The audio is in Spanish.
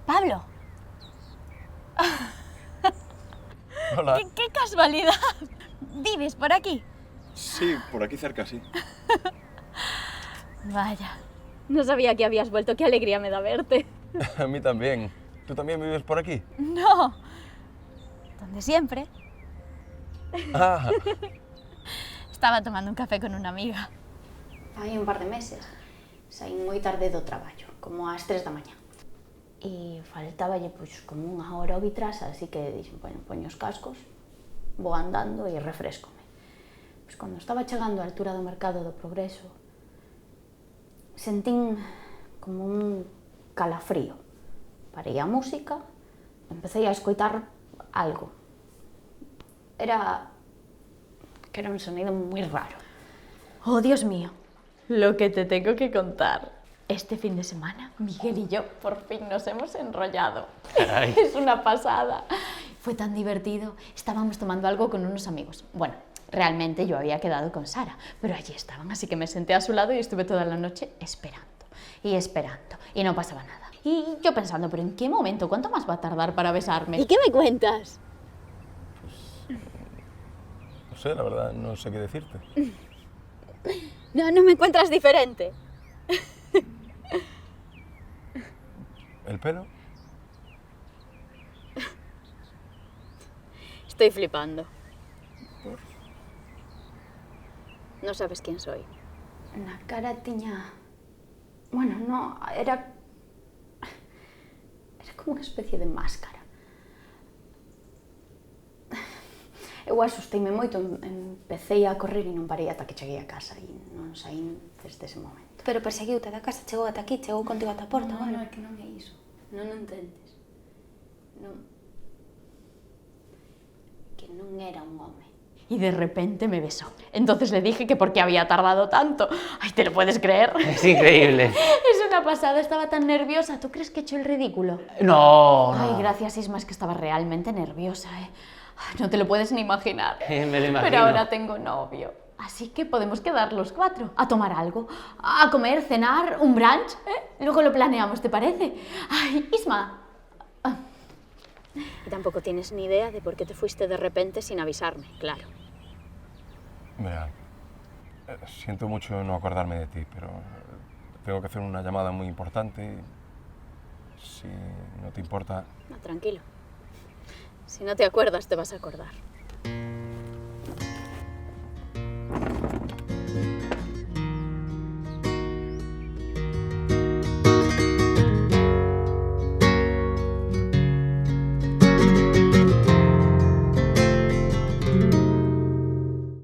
Pablo. Hola. ¡Qué casualidad! ¿Vives por aquí? Sí, por aquí cerca, sí. Vaya, no sabía que habías vuelto. Qué alegría me da verte. A mí también. ¿Tú también vives por aquí? No, donde siempre. Ah, Estaba tomando un café con una amiga. Hai un par de meses saín moi tarde do traballo, como ás 3 da mañá. E faltáballe pois como unha hora ao vitras, así que dixen, bueno, poño os cascos, vou andando e refrescome. Pois cando estaba chegando á altura do Mercado do Progreso, sentín como un calafrío. Parei a música, empecé a escoitar algo. Era un sonido moi raro. Oh, Dios mío, lo que te tengo que contar. Este fin de semana, Miguel y yo por fin nos hemos enrollado. Caray. Es una pasada. Fue tan divertido. Estábamos tomando algo con unos amigos. Bueno, realmente yo había quedado con Sara, pero allí estaban, así que me senté a su lado y estuve toda la noche esperando. Y no pasaba nada. Y yo pensando, pero ¿en qué momento? ¿Cuánto más va a tardar para besarme? ¿Y qué me cuentas? no sé, la verdad, no sé qué decirte. No me encuentras diferente. ¿El pelo? Estoy flipando. No sabes quién soy. Na cara tiña... Bueno, no, era como unha especie de máscara. Eu asusteime moito, empecé a correr e non parei ata que cheguei a casa e non saín desde ese momento. Pero perseguiute da casa, chegou ata aquí, chegou contigo ata a porta, No, bueno. é que non é iso. Non entendes. Non... Que non era un home. Y de repente me besó. Entonces le dije que por qué había tardado tanto. Ay, ¿te lo puedes creer? Es increíble. Es una pasada, estaba tan nerviosa. ¿Tú crees que he hecho el ridículo? No, Ay, no. gracias, Isma, es que estaba realmente nerviosa, ¿eh? Ay, no te lo puedes ni imaginar. Me lo imagino. Pero ahora tengo novio. Así que podemos quedar los 4 a tomar algo, a comer, cenar, un brunch, ¿eh? Luego lo planeamos, ¿te parece? Ay, Isma. Y tampoco tienes ni idea de por qué te fuiste de repente sin avisarme, claro. Mira, siento mucho no acordarme de ti, pero tengo que hacer una llamada muy importante y si no te importa... No, tranquilo. Si no te acuerdas, te vas a acordar.